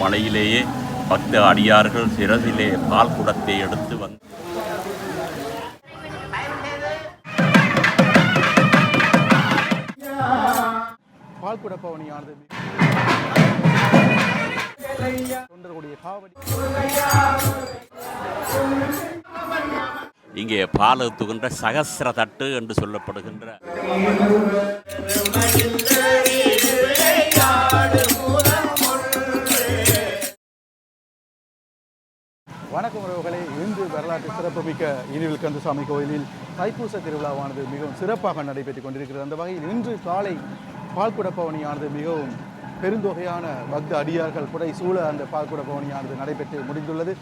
மழையிலேயே பக்த அடியார்கள் சிரசிலே பால் குடத்தை எடுத்து வந்து பால்குட பவனியானது இங்கே பால் ஊத்துகின்ற சகசிர தட்டு என்று சொல்லப்படுகின்ற வணக்கம் உறவுகளே, இன்று வரலாற்று சிறப்புமிக்க இனிவில் கந்தசாமி கோயிலில் தைப்பூச திருவிழாவானது மிகவும் சிறப்பாக நடைபெற்றுக் கொண்டிருக்கிறது. அந்த வகையில் இன்று காலை பால்குட பவனியானது மிகவும் பெருந்தொகையான பக்த அடியார்கள் புடை சூழ அந்த பால்குட பவனியானது நடைபெற்று முடிந்துள்ளது.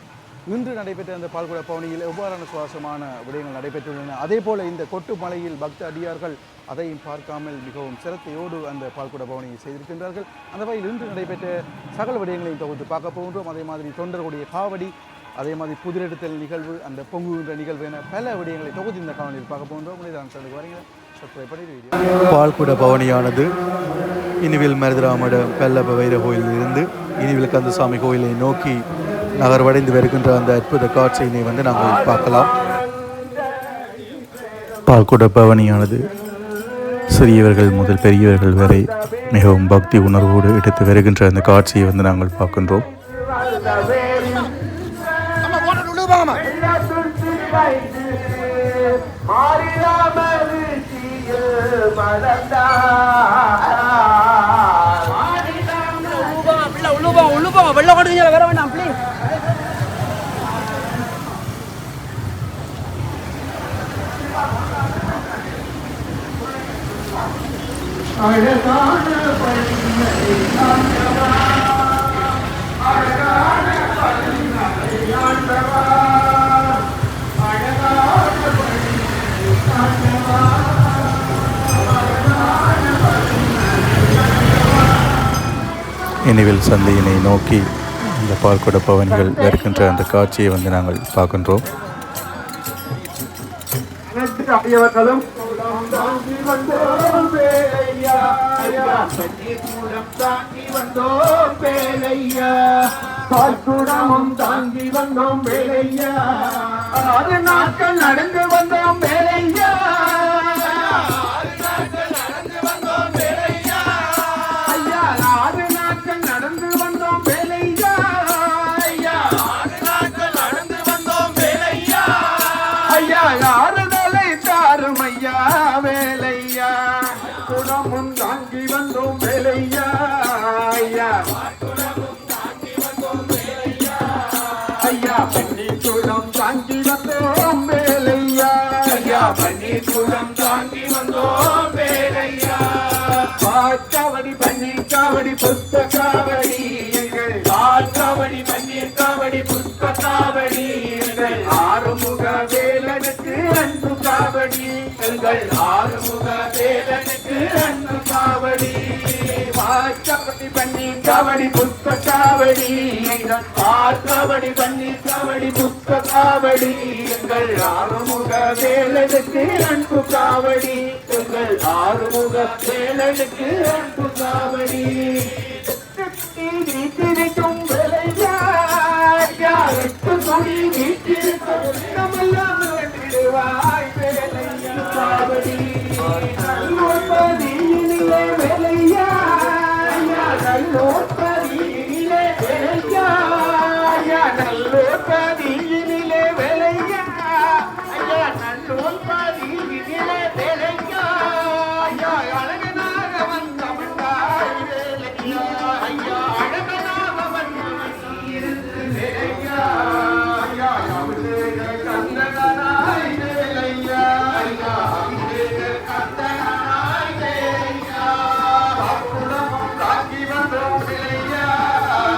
இன்று நடைபெற்ற அந்த பால்குட பவனியில் எவ்வாறான சுவாசமான விடயங்கள் நடைபெற்றுள்ளன, அதே போல இந்த கொட்டு மலையில் பக்த அடியார்கள் அதையும் பார்க்காமல் மிகவும் சிரத்தையோடு அந்த பால்குட பவனியை செய்திருக்கின்றார்கள். அந்த வகையில் இன்று நடைபெற்ற சகல விடயங்களையும் தொகுத்து பார்க்க போகின்றோம். அதே மாதிரி தொண்டர்களுடைய காவடி, அதே மாதிரி புதிரெடுத்தல் நிகழ்வு, அந்த பொங்குகின்ற நிகழ்வு என பல விடயங்களை தொகுதி இந்த காணொலியில் பார்க்க போகின்றோம். வரீங்க பால்குட பவனியானது இனிவில் மருதராமட பெல்லப வைர கோயிலில் இருந்து இனிவில் கந்தசாமி கோயிலை நோக்கி நகர்வடைந்து வருகின்ற அந்த அற்புத காட்சியினை நாங்கள் பார்க்கலாம். பால்குட பவனியானது சிறியவர்கள் முதல் பெரியவர்கள் வரை மிகவும் பக்தி உணர்வோடு எடுத்து வருகின்ற அந்த காட்சியை நாங்கள் பார்க்கின்றோம். வர வேண்டாம் ப்ளீஸ். இனிவில் சந்தையினை நோக்கி இந்த பால்குட பவனிகள் வருகின்ற அந்த காட்சியை நாங்கள் பார்க்கின்றோம். பால்குடமும் தாங்கி வந்தோம் வேலையா, 6 நாட்கள் நடந்து வந்தோம் வேலையா, 6 நாட்கள் நடந்து வந்தோம் வேலையா, ஐயா 6 நாட்கள் நடந்து வந்தோம் வேலையா, ஐயா 6 நாட்கள் நடந்து வந்தோம் வேலையா, ஐயா 6 நாளை தாரும் ஐயா வேலையா, குடமும் தாங்கி வந்தோம் வேலையா, ஐயா பன்னீர்குடம் தாங்கி வந்தோம் வேலையா, ஐயா பன்னீர்குடம் தாங்கி வந்தோம் வேலையா, பாற்காவடி பன்னீர் காவடி புத்த காவடி எங்கள் பாற்காவடி பன்னீர் காவடி புத்த காவடி எங்கள் ஆறுமுக வேலனுக்கு அன்பு காவடி, எங்கள் ஆறுமுக வேலனுக்கு அன்பு காவடி, பாற்காவடி பன்னீர் காவடி புத்த காவடி எங்கள் ஆற்காவடி பன்னீர் காவடி புத்த காவடி, எங்கள் ஆறுமுக வேலனுக்கு அன்பு காவடி, எங்கள் ஆறுமுக வேலனுக்கு அன்பு காவடி, வீட்டிருக்கும் வேலையா, கொடி வீட்டிருக்கும் நம்மெல்லாம் வேண்டிடுவாய் வேலையா, காவடி நல்லோற்பதியிலே வேலையா, நல்லோற்பதியிலே வேலையா, நல்லோற்பதியிலே வேலையா, ஐயா நல்லோற்பதியிலே வேலையா, ஐயா அழகனாக வந்தவனாய் வேலையா, ஐயா அழகனாக வந்தவனாய் வேலையா, ஐயா அபிஷேக கந்தனாய் வேலையா, ஐயா அபிஷேக கந்தனாய் வேலையா, பாக்குடமும் தாங்கி வந்தோம் வேலையா,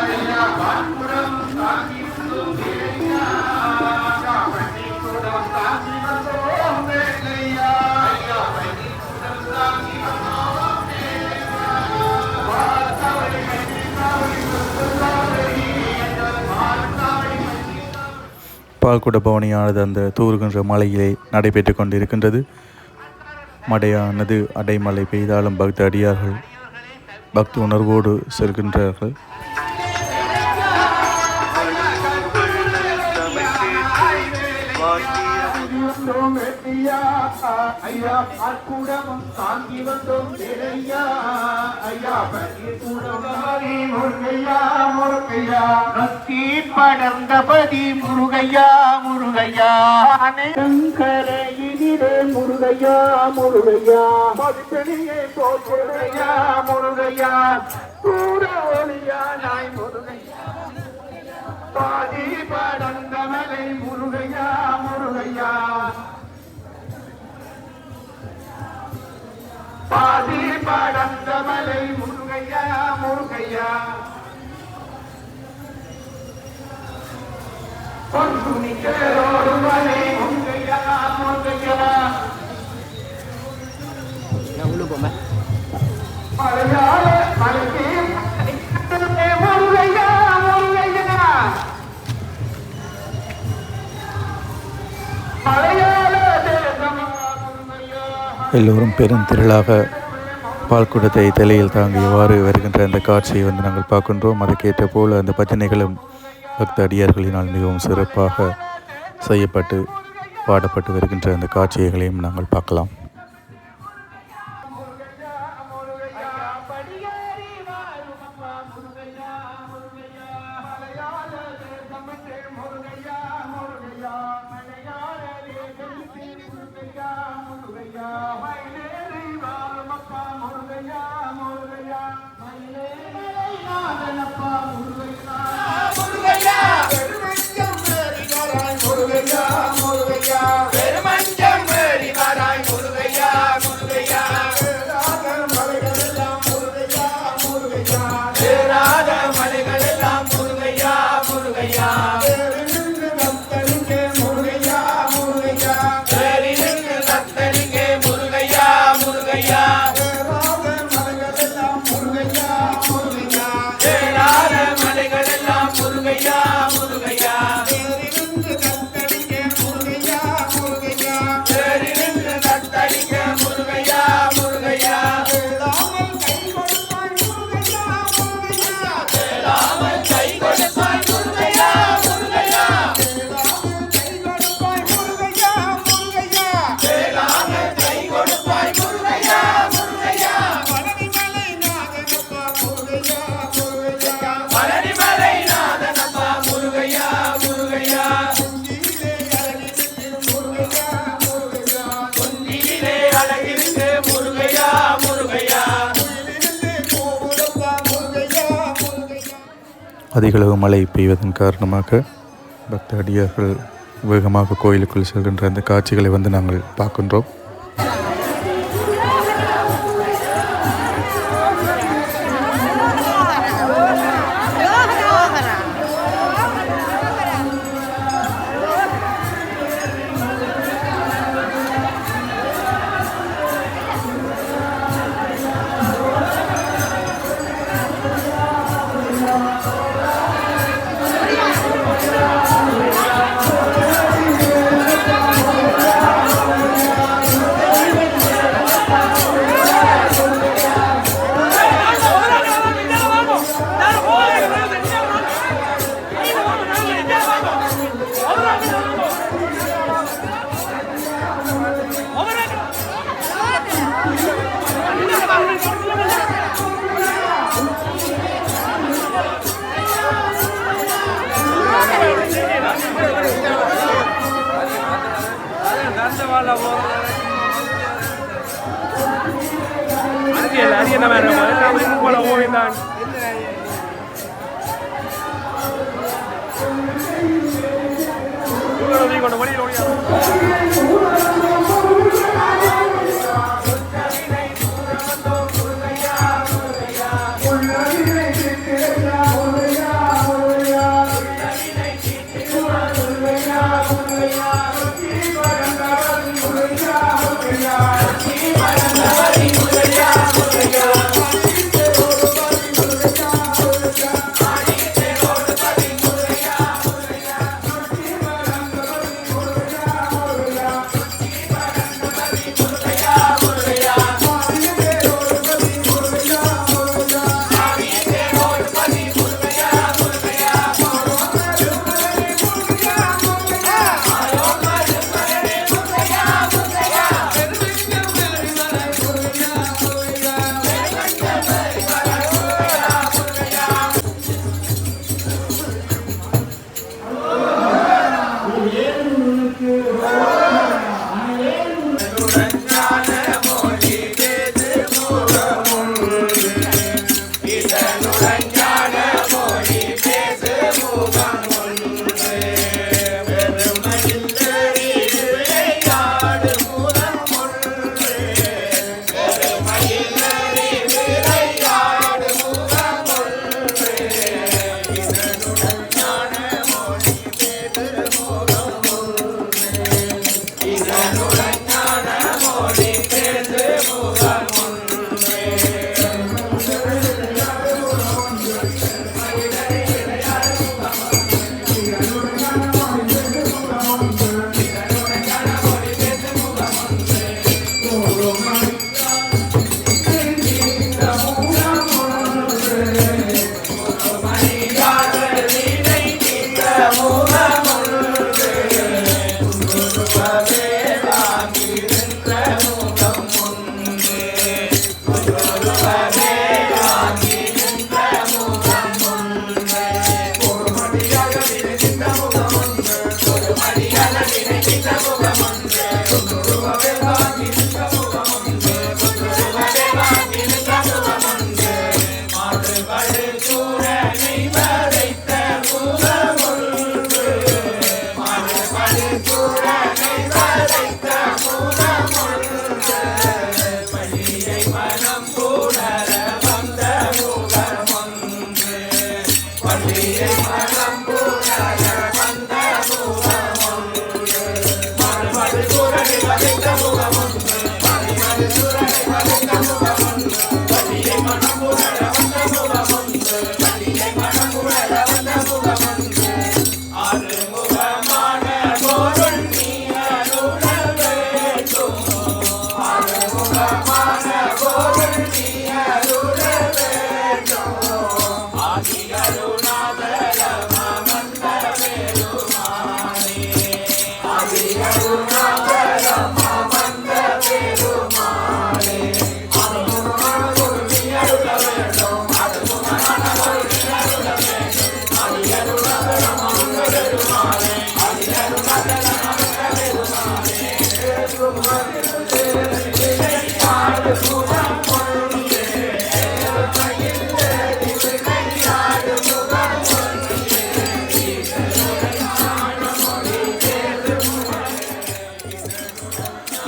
ஐயா பாக்குடம் தாங்கி வந்தோம் வேலையா, பன்னீர்குடம் தாங்கி வந்தோம் வேலையா, ஐயா பன்னீர்குடம் தாங்கி வந்தோம் வேலையா, பால்காவடி பன்னீர் காவடி புத்தகாவடி எங்கள் பால்காவடி பால்குட பவனியானது அந்த தூறுகின்ற மலையிலே நடைபெற்று கொண்டிருக்கின்றது. மழையானது அடைமழை பெய்தாலும் பக்த அடியார்கள் பக்தி உணர்வோடு செல்கின்றார்கள். வந்தோம் வெட்டியா ஐயா அற்புடமும் தாங்கி வந்தோம் நிறையா ஐயா பரிசுடமாரி முருகையா முருகையா நத்தி படர்ந்தபதி முருகையா முருகையா சங்கரையிலே முருகையா முருகையா மதிப்பெணியை போல் முருகையா முருகையா சூர ஒளியா நாய் முருகையா பாதி படந்தமலை முருகையா முருகையா பாதி படந்தமலை முருகையா முருகையா பொன்னுணிக்கரோடு மலை முருகையா முருகையா மலையாள மலைக்கு முருகையா முருகையா எல்லோரும் பெருந்திரளாக பால்குடத்தை தலையில் தாங்கியவாறு வருகின்ற அந்த காட்சியை நாங்கள் பார்க்கின்றோம். அதுக்கேற்ற போல் அந்த பஜனைகளும் பக்த அடியார்களினால் மிகவும் சிறப்பாக செய்யப்பட்டு பாடப்பட்டு வருகின்ற அந்த காட்சிகளையும் நாங்கள் பார்க்கலாம். அதிகளவு மழை பெய்வதன் காரணமாக பக்த அடியார்கள் வேகமாக கோயிலுக்குள் செல்கின்ற அந்த காட்சிகளை நாங்கள் பார்க்கின்றோம்.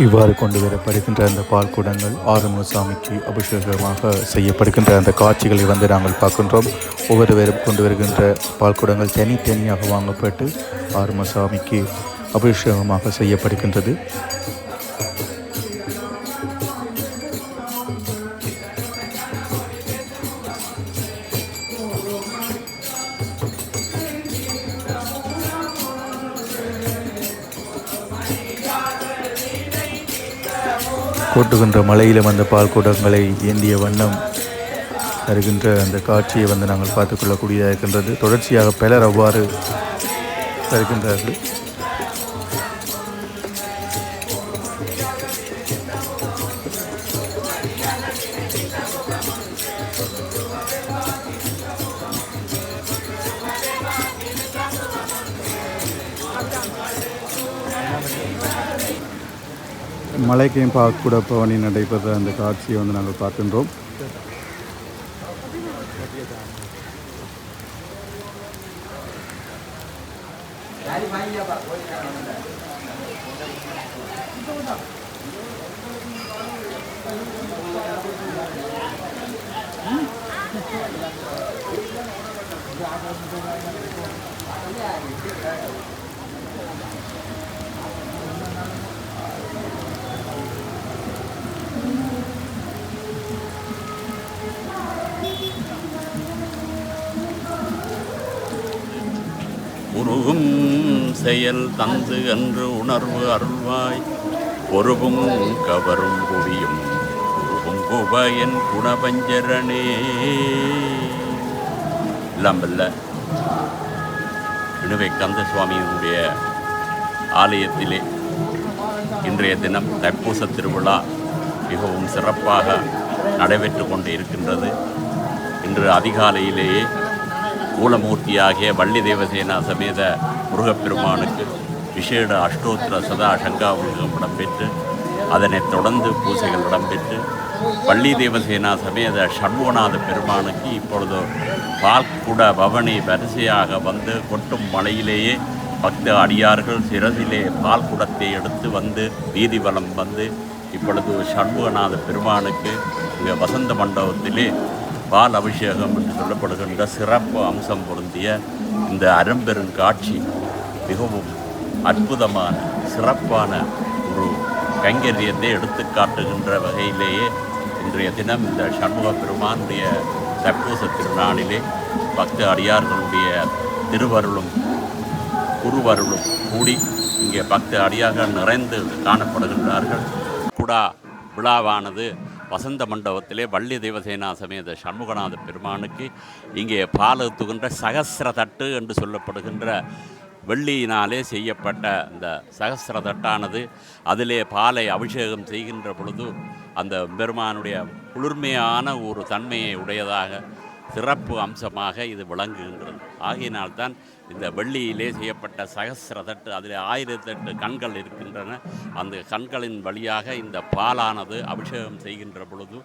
இவ்வாறு கொண்டு வரப்படுகின்ற அந்த பால் குடங்கள் ஆறுமுகசாமிக்கு அபிஷேகமாக செய்யப்படுகின்ற அந்த காட்சிகளை நாங்கள் பார்க்கின்றோம். ஒவ்வொருவரும் கொண்டு வருகின்ற பால் குடங்கள் தனித்தனியாக வாங்கப்பட்டு ஆறுமுகசாமிக்கு அபிஷேகமாக செய்யப்படுகின்றது. கொட்டுகின்ற மலையில் வந்த பால் குடங்களை ஏந்திய வண்ணம் தருகின்ற அந்த காட்சியை நாங்கள் பார்த்துக்கொள்ளக்கூடியதாக இருக்கின்றது. தொடர்ச்சியாக பலர் அவ்வாறு தருகின்றார்கள். மலைக்கையும் பால்குட பவனி நடைபெற்ற அந்த காட்சியை நாங்கள் பார்க்கின்றோம். உருகும் செயல் தந்து என்று உணர்வு அருள்வாய் பொறுவும் கவரும் குடியும் உருவும் குபயன் குணபஞ்சரனே. இல்லாமல்ல இணுவை கந்த சுவாமியினுடைய ஆலயத்திலே இன்றைய தினம் தைப்பூச திருவிழா மிகவும் சிறப்பாக நடைபெற்று கொண்டு இருக்கின்றது. இன்று அதிகாலையிலேயே மூலமூர்த்தியாகிய வள்ளி தேவசேனா சமேத முருகப்பெருமானுக்கு விசேட அஷ்டோத்திர சதா சங்காபிஷேகம் இடம்பெற்று அதனைத் தொடர்ந்து பூசைகள் இடம்பெற்று வள்ளி தேவசேனா சமேத சண்முகநாத பெருமானுக்கு இப்பொழுது பால்குட பவனி வரிசையாக வந்து கொட்டும் மலையிலேயே பக்த அடியார்கள் சிரசிலே பால் குடத்தை எடுத்து வீதி வலம் இப்பொழுது சண்முகநாத பெருமானுக்கு இங்கே வசந்த மண்டபத்திலே பால் அபிஷேகம் என்று சொல்லப்படுகின்ற சிறப்பு அம்சம் பொருந்திய இந்த அரும்பெரும் காட்சி மிகவும் அற்புதமான சிறப்பான ஒரு கைங்கரியத்தை எடுத்து காட்டுகின்ற வகையிலேயே இன்றைய தினம் இந்த சண்முக பெருமானுடைய தைப்பூச திருநாளிலே பக்த அடியார்களுடைய திருவருளும் குருவருளும் கூடி இங்கே பக்த அடியார்கள் நிறைந்து காணப்படுகின்றார்கள். குடா விழாவானது வசந்த மண்டபத்திலே வள்ளி தேவசேனா சமேத சண்முகநாத பெருமானுக்கு இங்கே பால் ஊற்றுகின்ற சகசிர தட்டு என்று சொல்லப்படுகின்ற வெள்ளியினாலே செய்யப்பட்ட இந்த சகசிர தட்டானது அதிலே பாலை அபிஷேகம் செய்கின்ற பொழுது அந்த பெருமானுடைய குளிர்மையான ஒரு தன்மையை உடையதாக சிறப்பு அம்சமாக இது விளங்குகின்றது. ஆகையினால்தான் இந்த வெள்ளியிலே செய்யப்பட்ட சகசிர தட்டு அதில் 1008 கண்கள் இருக்கின்றன. அந்த கண்களின் வழியாக இந்த பாலானது அபிஷேகம் செய்கின்ற பொழுது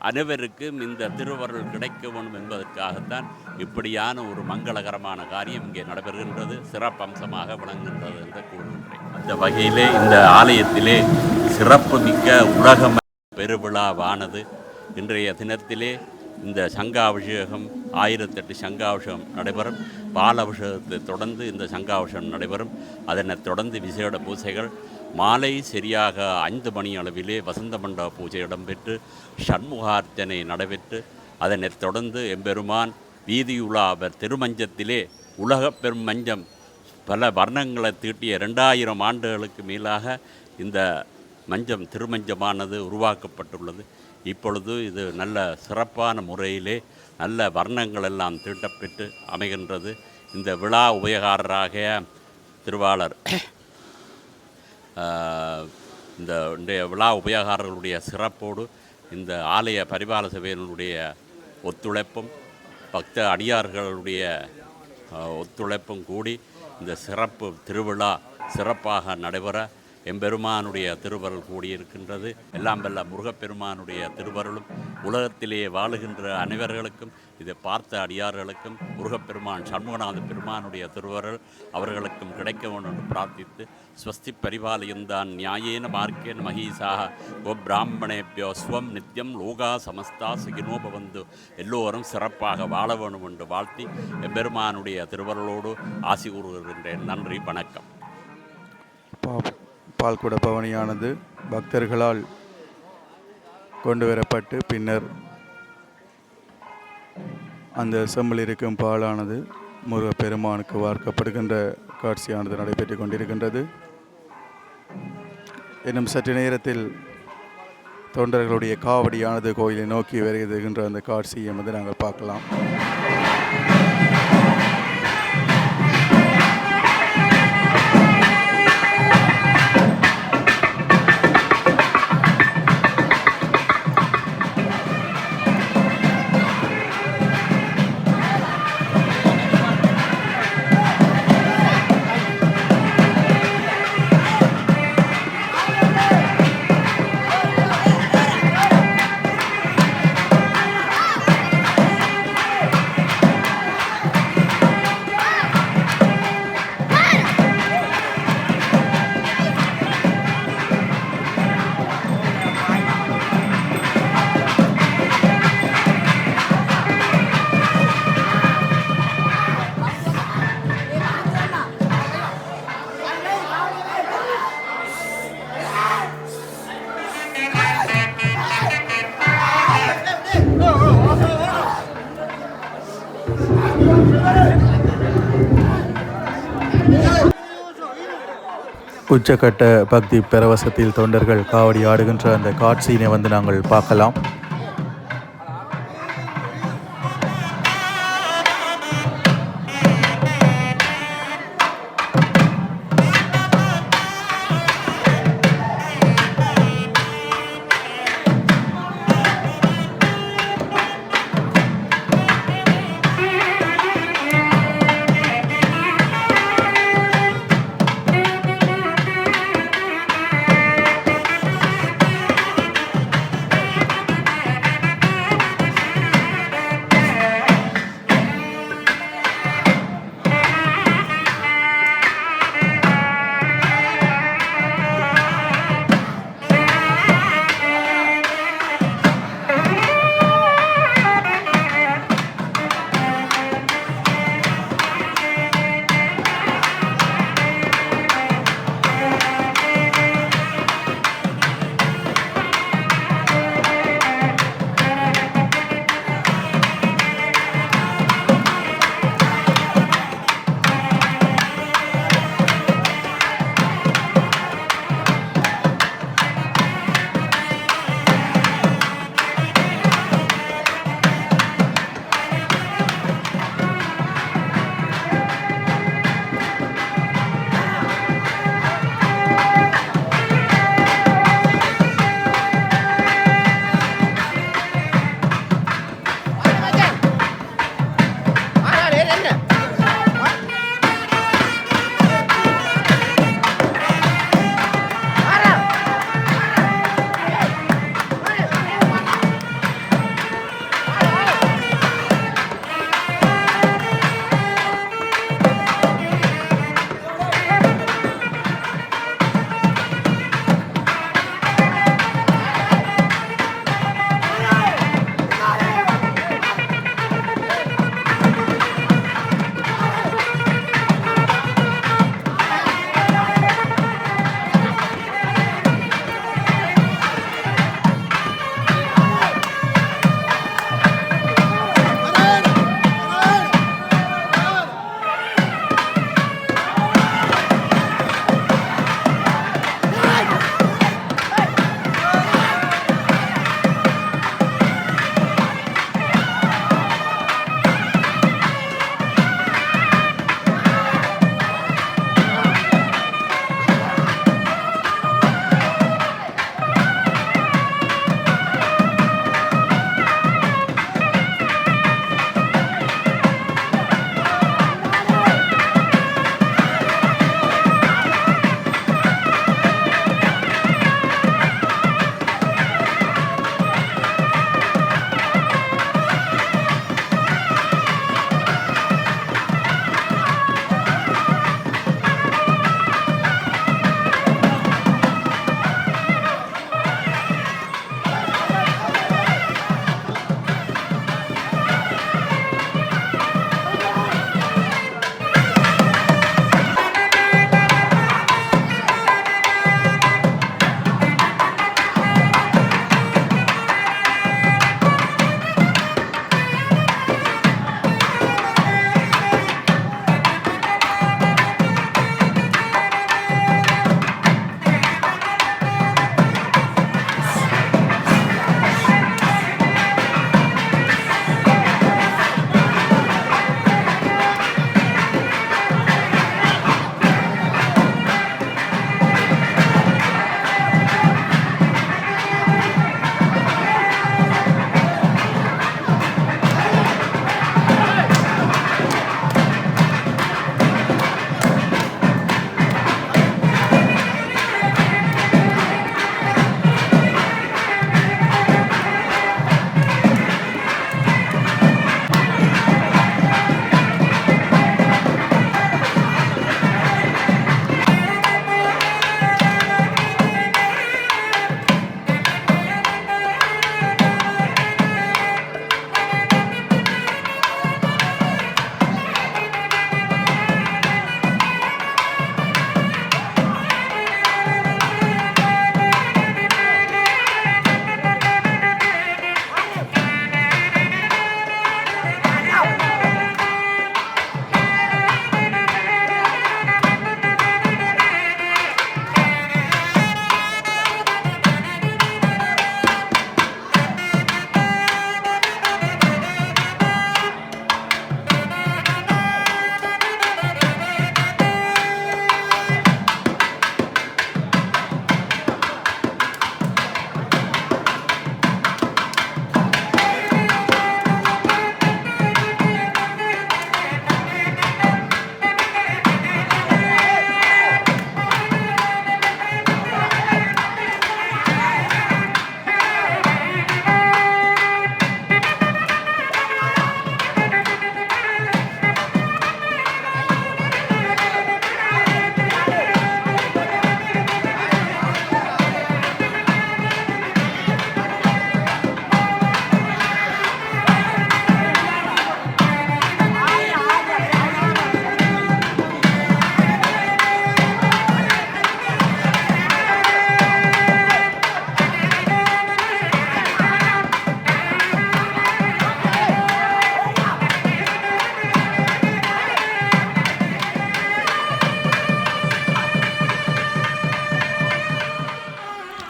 அனைவருக்கும் இந்த திருவருள் கிடைக்க வேண்டும் என்பதற்காகத்தான் இப்படியான ஒரு மங்களகரமான காரியம் இங்கே நடைபெறுகின்றது, சிறப்பம்சமாக விளங்குகின்றது என்று கூறுகின்றேன். அந்த வகையிலே இந்த ஆலயத்திலே சிறப்பு மிக்க உலக பெருவிழாவானது இன்றைய தினத்திலே இந்த சங்காபிஷேகம் 1008 சங்காபிஷேகம் நடைபெறும். பால் அபிஷேகத்தை தொடர்ந்து இந்த சங்காபிஷேகம் நடைபெறும். அதனைத் தொடர்ந்து விசேட பூஜைகள் மாலை சரியாக 5 மணி அளவிலே வசந்த மண்டப பூஜை இடம்பெற்று சண்முகார்ச்சனை நடைபெற்று அதனைத் தொடர்ந்து எம்பெருமான் வீதியுலாவர் திருமஞ்சத்திலே உலகப் பெரும் மஞ்சம் பல வர்ணங்களை தீட்டிய 2000 ஆண்டுகளுக்கு மேலாக இந்த மஞ்சம் திருமஞ்சமானது உருவாக்கப்பட்டுள்ளது. இப்பொழுது இது நல்ல சிறப்பான முறையிலே நல்ல வர்ணங்கள் எல்லாம் தீட்டப்பெற்று அமைகின்றது. இந்த விழா உபயகாரராக திருவாளர் இந்த இன்றைய விழா உபயகாரர்களுடைய சிறப்போடு இந்த ஆலய பரிபால சபையினுடைய ஒத்துழைப்பும் பக்த அடியார்களுடைய ஒத்துழைப்பும் கூடி இந்த சிறப்பு திருவிழா சிறப்பாக நடைபெற எம்பெருமானுடைய திருவருள் கூடியிருக்கின்றது. எல்லாம் வல்ல முருகப்பெருமானுடைய திருவருளும் உலகத்திலேயே வாழுகின்ற அனைவர்களுக்கும், இதை பார்த்த அடியார்களுக்கும் முருகப்பெருமான் சண்முகநாத பெருமானுடைய திருவருள் அவர்களுக்கும் கிடைக்க வேண்டும் என்று பிரார்த்தித்து, ஸ்வஸ்தி பரிபாலயந்தான் நியாயேன மார்க்கேன மகீசாக கோ பிராமணேபியோ ஸ்வம் நித்யம் லோகா சமஸ்தா சுகினோபவந்து, எல்லோரும் சிறப்பாக வாழ வேண்டும் என்று வாழ்த்தி எம்பெருமானுடைய திருவருளோடு ஆசி கூறுகின்றேன். நன்றி, வணக்கம். பால்குட பவனியானது பக்தர்களால் கொண்டு வரப்பட்டு பின்னர் அந்த செம்மில் இருக்கும் பாலானது முருகப்பெருமானுக்கு வார்க்கப்படுகின்ற காட்சியானது நடைபெற்று கொண்டிருக்கின்றது. இன்னும் சற்று நேரத்தில் தொண்டர்களுடைய காவடியானது கோயிலை நோக்கி வருகின்ற அந்த காட்சியை வந்து நாங்கள் பார்க்கலாம். உச்சக்கட்ட பக்தி பரவசத்தில் தொண்டர்கள் காவடி ஆடுகின்ற அந்த காட்சியினை வந்து நாங்கள் பார்க்கலாம்.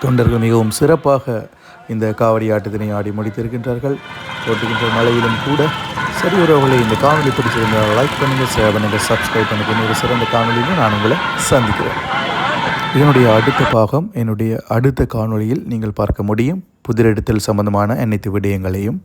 தொண்டர்கள் மிகவும் சிறப்பாக இந்த காவடி ஆட்டத்தினை ஆடி முடித்திருக்கின்றார்கள். ஓட்டுகின்ற மழையிலும் கூட. சரி உறவுகளை, இந்த காணொலி பிடிச்சிருந்தால் லைக் பண்ணுங்கள், ஷேர் பண்ணுங்கள், சப்ஸ்கிரைப் பண்ணுங்கள். இன்னொரு சிறந்த காணொலியில் நான் உங்களை சந்திக்கிறேன். இதனுடைய அடுத்த பாகம் என்னுடைய அடுத்த காணொலியில் நீங்கள் பார்க்க முடியும். புதிரெடுத்தல் சம்பந்தமான அனைத்து விடயங்களையும்